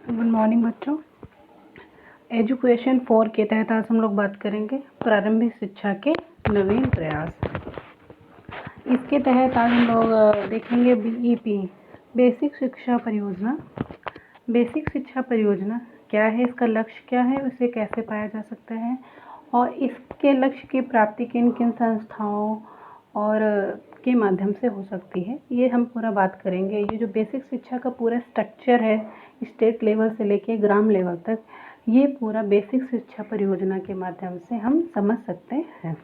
Good morning बच्चों। Education 4 के तहत आज हम लोग बात करेंगे प्रारंभिक शिक्षा के नवीन प्रयास। इसके तहत आज हम लोग देखेंगे बीईपी, बेसिक शिक्षा परियोजना। बेसिक शिक्षा परियोजना क्या है, इसका लक्ष्य क्या है, उसे कैसे पाया जा सकता है और इसके लक्ष्य की प्राप्ति किन किन संस्थाओं और के माध्यम से हो सकती है, ये हम पूरा बात करेंगे। ये जो बेसिक शिक्षा का पूरा स्ट्रक्चर है, स्टेट लेवल से लेके ग्राम लेवल तक, ये पूरा बेसिक शिक्षा परियोजना के माध्यम से हम समझ सकते हैं।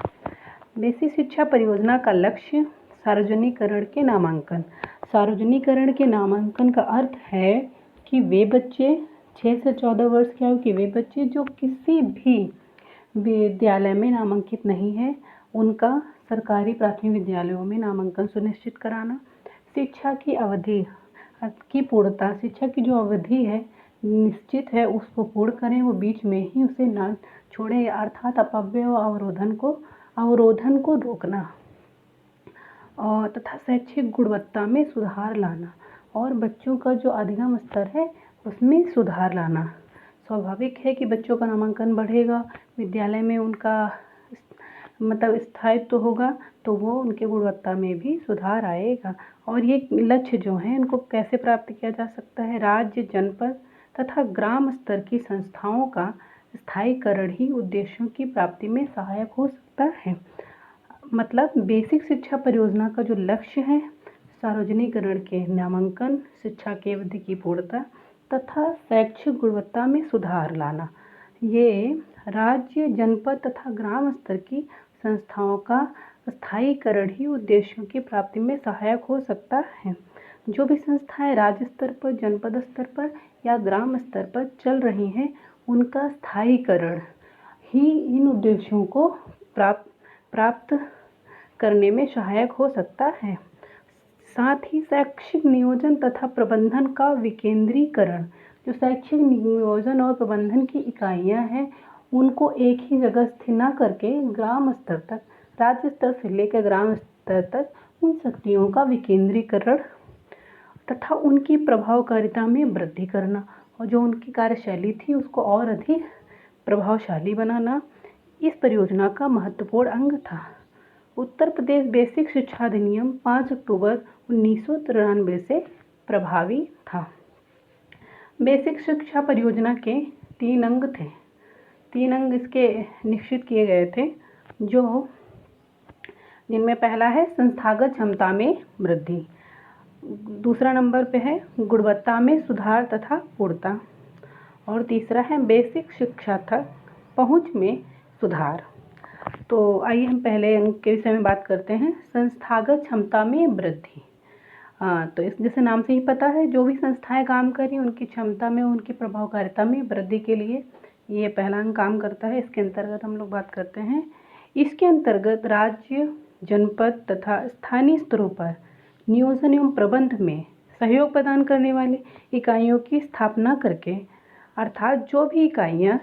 बेसिक शिक्षा परियोजना का लक्ष्य सार्वजनिकरण के नामांकन। सार्वजनिकरण के नामांकन का अर्थ है कि वे बच्चे 6 से 14 वर्ष के आयु के वे बच्चे जो किसी भी विद्यालय में नामांकित नहीं है, उनका सरकारी प्राथमिक विद्यालयों में नामांकन सुनिश्चित कराना। शिक्षा की अवधि की पूर्णता, शिक्षा की जो अवधि है निश्चित है उसको पूर्ण करें, वो बीच में ही उसे ना छोड़ें, अर्थात अपव्यय व अवरोधन को रोकना और तथा शैक्षिक गुणवत्ता में सुधार लाना और बच्चों का जो अधिगम स्तर है उसमें सुधार लाना। स्वाभाविक है कि बच्चों का नामांकन बढ़ेगा, विद्यालय में उनका स्थायित्व होगा तो वो उनके गुणवत्ता में भी सुधार आएगा। और ये लक्ष्य जो हैं इनको कैसे प्राप्त किया जा सकता है, राज्य, जनपद तथा ग्राम स्तर की संस्थाओं का स्थायीकरण ही उद्देश्यों की प्राप्ति में सहायक हो सकता है। मतलब बेसिक शिक्षा परियोजना का जो लक्ष्य है सार्वजनिकरण के नामांकन, शिक्षा की अवधि की पूर्णता तथा शैक्षिक गुणवत्ता में सुधार लाना, ये राज्य, जनपद तथा ग्राम स्तर की संस्थाओं का स्थायीकरण ही उद्देश्यों की प्राप्ति में सहायक हो सकता है। जो भी संस्थाएं राज्य स्तर पर, जनपद स्तर पर या ग्राम स्तर पर चल रही हैं, उनका स्थायीकरण ही इन उद्देश्यों को प्राप्त करने में सहायक हो सकता है। साथ ही शैक्षिक नियोजन तथा प्रबंधन का विकेंद्रीकरण, जो शैक्षिक नियोजन और प्रबंधन की इकाइयां हैं उनको एक ही जगह स्थिर न करके ग्राम स्तर तक, राज्य स्तर से लेकर ग्राम स्तर तक उन शक्तियों का विकेंद्रीकरण तथा उनकी प्रभावकारिता में वृद्धि करना और जो उनकी कार्यशैली थी उसको और अधिक प्रभावशाली बनाना इस परियोजना का महत्वपूर्ण अंग था। उत्तर प्रदेश बेसिक शिक्षा अधिनियम 5 अक्टूबर 1993 से प्रभावी था। बेसिक शिक्षा परियोजना के 3 अंग थे। 3 अंग इसके निश्चित किए गए थे, जो जिनमें पहला है संस्थागत क्षमता में वृद्धि, दूसरा नंबर पे है गुणवत्ता में सुधार तथा पूर्णता और तीसरा है बेसिक शिक्षा तक पहुंच में सुधार। तो आइए हम पहले अंक के विषय में बात करते हैं, संस्थागत क्षमता में वृद्धि। तो इस जैसे नाम से ही पता है, जो भी संस्थाएं काम कर रही हैं उनकी क्षमता में, उनकी प्रभावकारिता में वृद्धि के लिए ये पहला अंग काम करता है। इसके अंतर्गत हम लोग बात करते हैं। इसके अंतर्गत राज्य, जनपद तथा स्थानीय स्तरों पर नियोजन एवं प्रबंध में सहयोग प्रदान करने वाली इकाइयों की स्थापना करके, अर्थात जो भी इकाइयाँ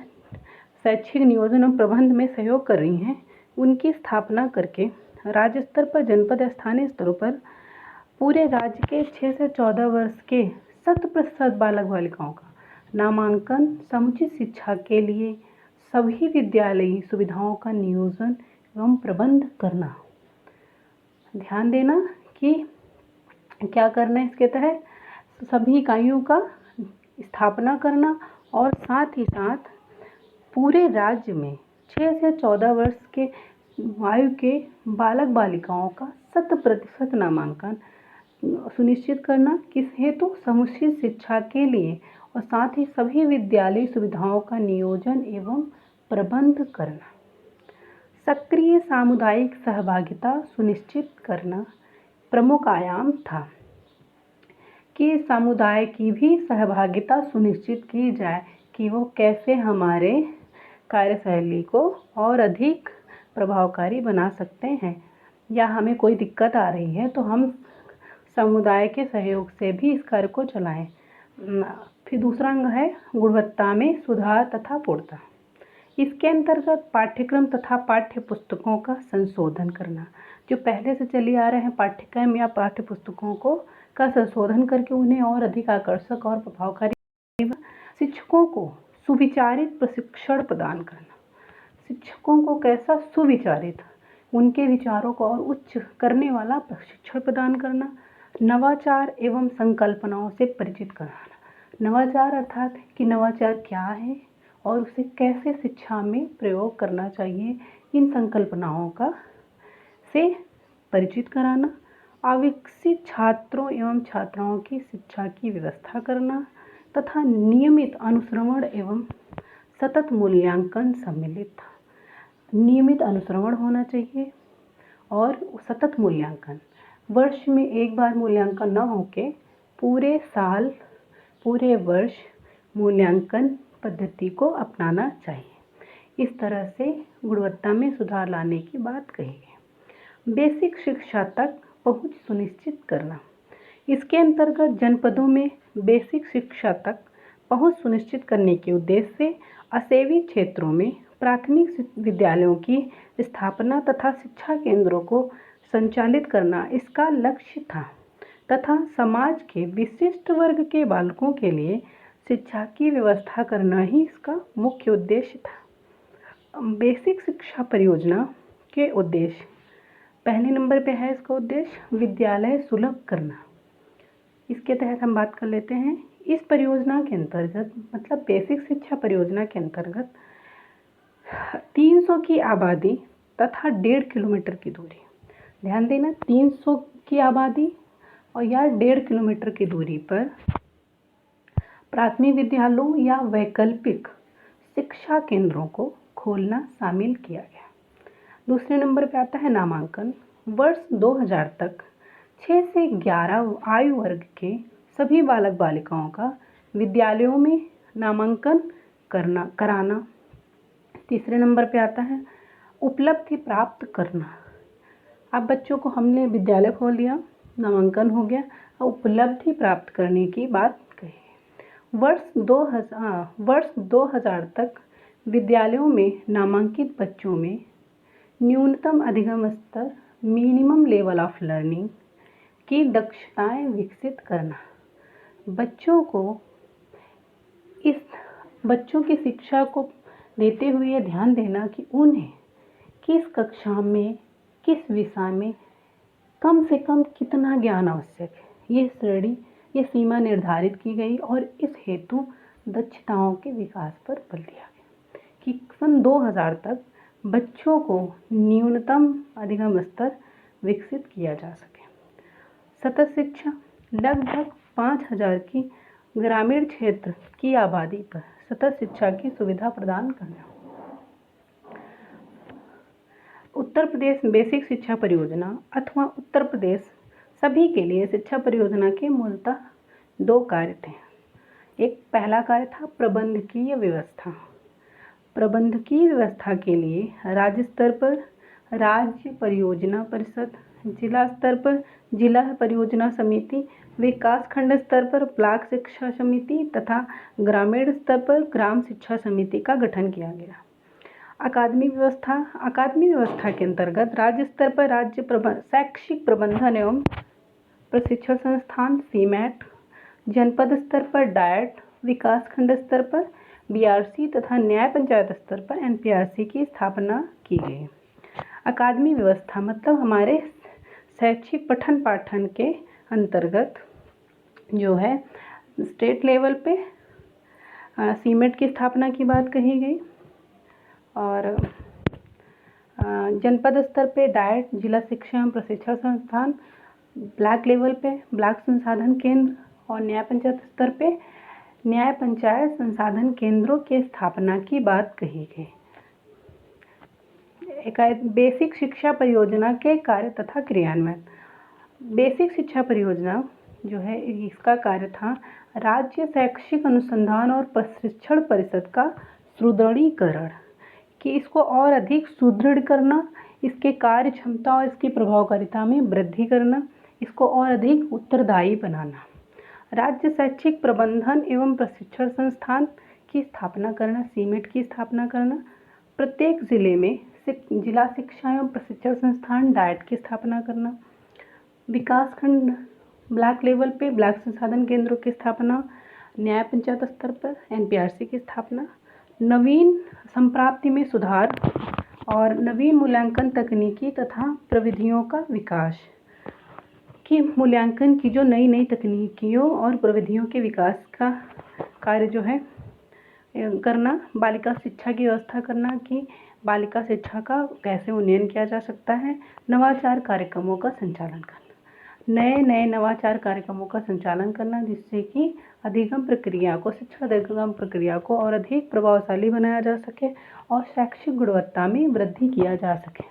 शैक्षिक नियोजन एवं प्रबंध में सहयोग कर रही हैं उनकी स्थापना करके राज्य स्तर पर, जनपद या स्थानीय स्तरों पर पूरे राज्य के 6 से 14 वर्ष के 100% बालक बालिकाओं का नामांकन समुचित शिक्षा के लिए सभी विद्यालयी सुविधाओं का नियोजन एवं प्रबंध करना। ध्यान देना कि क्या करना है इसके तहत, सभी इकाइयों का स्थापना करना और साथ ही साथ पूरे राज्य में 6 से 14 वर्ष के आयु के बालक बालिकाओं का 100% नामांकन सुनिश्चित करना, किस हेतु, समुचित शिक्षा के लिए, और साथ ही सभी विद्यालय सुविधाओं का नियोजन एवं प्रबंध करना। सक्रिय सामुदायिक सहभागिता सुनिश्चित करना प्रमुख आयाम था कि समुदाय की भी सहभागिता सुनिश्चित की जाए कि वो कैसे हमारे कार्यशैली को और अधिक प्रभावकारी बना सकते हैं, या हमें कोई दिक्कत आ रही है तो हम समुदाय के सहयोग से भी इस कार्य को चलाएं। फिर दूसरा अंग है गुणवत्ता में सुधार तथा पूर्णता। इसके अंतर्गत पाठ्यक्रम तथा पाठ्य पुस्तकों का संशोधन करना, जो पहले से चली आ रहे हैं पाठ्यक्रम या पाठ्य पुस्तकों का संशोधन करके उन्हें और अधिक आकर्षक और प्रभावकारी, शिक्षकों को सुविचारित प्रशिक्षण प्रदान करना। शिक्षकों को कैसा सुविचारित, उनके विचारों को और उच्च करने वाला प्रशिक्षण प्रदान करना। नवाचार एवं संकल्पनाओं से परिचित कराना। नवाचार अर्थात कि नवाचार क्या है और उसे कैसे शिक्षा में प्रयोग करना चाहिए, इन संकल्पनाओं का से परिचित कराना। अविकसित छात्रों एवं छात्राओं की शिक्षा की व्यवस्था करना तथा नियमित अनुश्रवण एवं सतत मूल्यांकन सम्मिलित। नियमित अनुश्रवण होना चाहिए और सतत मूल्यांकन, वर्ष में एक बार मूल्यांकन न होके पूरे साल पूरे वर्ष मूल्यांकन पद्धति को अपनाना चाहिए। इस तरह से गुणवत्ता में सुधार लाने की बात कही है। बेसिक शिक्षा तक पहुंच सुनिश्चित करना। इसके अंतर्गत जनपदों में बेसिक शिक्षा तक पहुंच सुनिश्चित करने के उद्देश्य से असेवी क्षेत्रों में प्राथमिक विद्यालयों की स्थापना तथा शिक्षा केंद्रों को संचालित करना इसका लक्ष्य था तथा समाज के विशिष्ट वर्ग के बालकों के लिए शिक्षा की व्यवस्था करना ही इसका मुख्य उद्देश्य था। बेसिक शिक्षा परियोजना के उद्देश्य, पहले नंबर पे है इसका उद्देश्य विद्यालय सुलभ करना। इसके तहत हम बात कर लेते हैं। इस परियोजना के अंतर्गत, मतलब बेसिक शिक्षा परियोजना के अंतर्गत 300 की आबादी तथा 1.5 किलोमीटर की दूरी, ध्यान देना 300 की आबादी और या 1.5 किलोमीटर की दूरी पर प्राथमिक विद्यालयों या वैकल्पिक शिक्षा केंद्रों को खोलना शामिल किया गया। दूसरे नंबर पर आता है नामांकन। वर्ष 2000 तक 6 से 11 आयु वर्ग के सभी बालक बालिकाओं का विद्यालयों में नामांकन कराना। तीसरे नंबर पे आता है उपलब्धि प्राप्त करना। अब बच्चों को हमने विद्यालय खोल दिया, नामांकन हो गया, अब उपलब्धि प्राप्त करने की बात कही। वर्ष 2000 तक विद्यालयों में नामांकित बच्चों में न्यूनतम अधिगम स्तर, मिनिमम लेवल ऑफ लर्निंग की दक्षताएं विकसित करना। बच्चों की शिक्षा को देते हुए ध्यान देना कि उन्हें किस कक्षा में किस विषय में कम से कम कितना ज्ञान आवश्यक है, ये सीमा निर्धारित की गई और इस हेतु दक्षताओं के विकास पर बल दिया गया कि सन 2000 तक बच्चों को न्यूनतम अधिगम स्तर विकसित किया जा सके। सतत शिक्षा, लगभग 5000 की ग्रामीण क्षेत्र की आबादी पर सतत शिक्षा की सुविधा प्रदान करना। उत्तर प्रदेश बेसिक शिक्षा परियोजना अथवा उत्तर प्रदेश सभी के लिए शिक्षा परियोजना के मूलतः 2 कार्य थे। एक पहला कार्य था प्रबंधकीय व्यवस्था। प्रबंधकीय व्यवस्था के लिए राज्य स्तर पर राज्य परियोजना परिषद, जिला स्तर पर जिला परियोजना समिति, विकास खंड स्तर पर ब्लॉक शिक्षा समिति तथा ग्रामीण स्तर पर ग्राम शिक्षा समिति का गठन किया गया। अकादमी व्यवस्था के अंतर्गत राज्य स्तर पर राज्य शैक्षिक प्रबंधन एवं प्रशिक्षण संस्थान सीमैट, जनपद स्तर पर डायट, विकास खंड स्तर पर बीआरसी तथा न्याय पंचायत स्तर पर एनपीआरसी की स्थापना की गई। अकादमी व्यवस्था मतलब हमारे शैक्षिक पठन पाठन के अंतर्गत जो है स्टेट लेवल पे सीमेट की स्थापना की बात कही गई और जनपद स्तर पे डायट, जिला शिक्षा एवं प्रशिक्षण संस्थान, ब्लॉक लेवल पे ब्लॉक संसाधन केंद्र और न्याय पंचायत स्तर पे न्याय पंचायत संसाधन केंद्रों के स्थापना की बात कही गई। बेसिक शिक्षा परियोजना के कार्य तथा क्रियान्वयन। बेसिक शिक्षा परियोजना जो है इसका कार्य था राज्य शैक्षिक अनुसंधान और प्रशिक्षण परिषद का सुदृढ़ीकरण, कि इसको और अधिक सुदृढ़ करना, इसके कार्य क्षमता और इसकी प्रभावकारिता में वृद्धि करना, इसको और अधिक उत्तरदायी बनाना। राज्य शैक्षिक प्रबंधन एवं प्रशिक्षण संस्थान की स्थापना करना, सीमेट की स्थापना करना। प्रत्येक जिले में जिला शिक्षा एवं प्रशिक्षण संस्थान डायट की स्थापना करना। विकास खंड ब्लॉक लेवल पे ब्लॉक संसाधन केंद्रों की स्थापना। न्याय पंचायत स्तर पर एनपीआरसी की स्थापना, नवीन संप्राप्ति में सुधार और नवीन मूल्यांकन तकनीकी तथा प्रविधियों का विकास। कि मूल्यांकन की जो नई नई तकनीकियों और प्रविधियों के विकास का कार्य जो है करना, बालिका शिक्षा की व्यवस्था करना कि बालिका शिक्षा का कैसे उन्नयन किया जा सकता है, नवाचार कार्यक्रमों का संचालन करना, नए नवाचार कार्यक्रमों का संचालन करना जिससे कि अधिगम प्रक्रिया को, शिक्षा अधिगम प्रक्रिया को और अधिक प्रभावशाली बनाया जा सके और शैक्षिक गुणवत्ता में वृद्धि किया जा सके।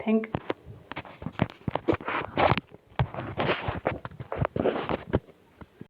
Thank you.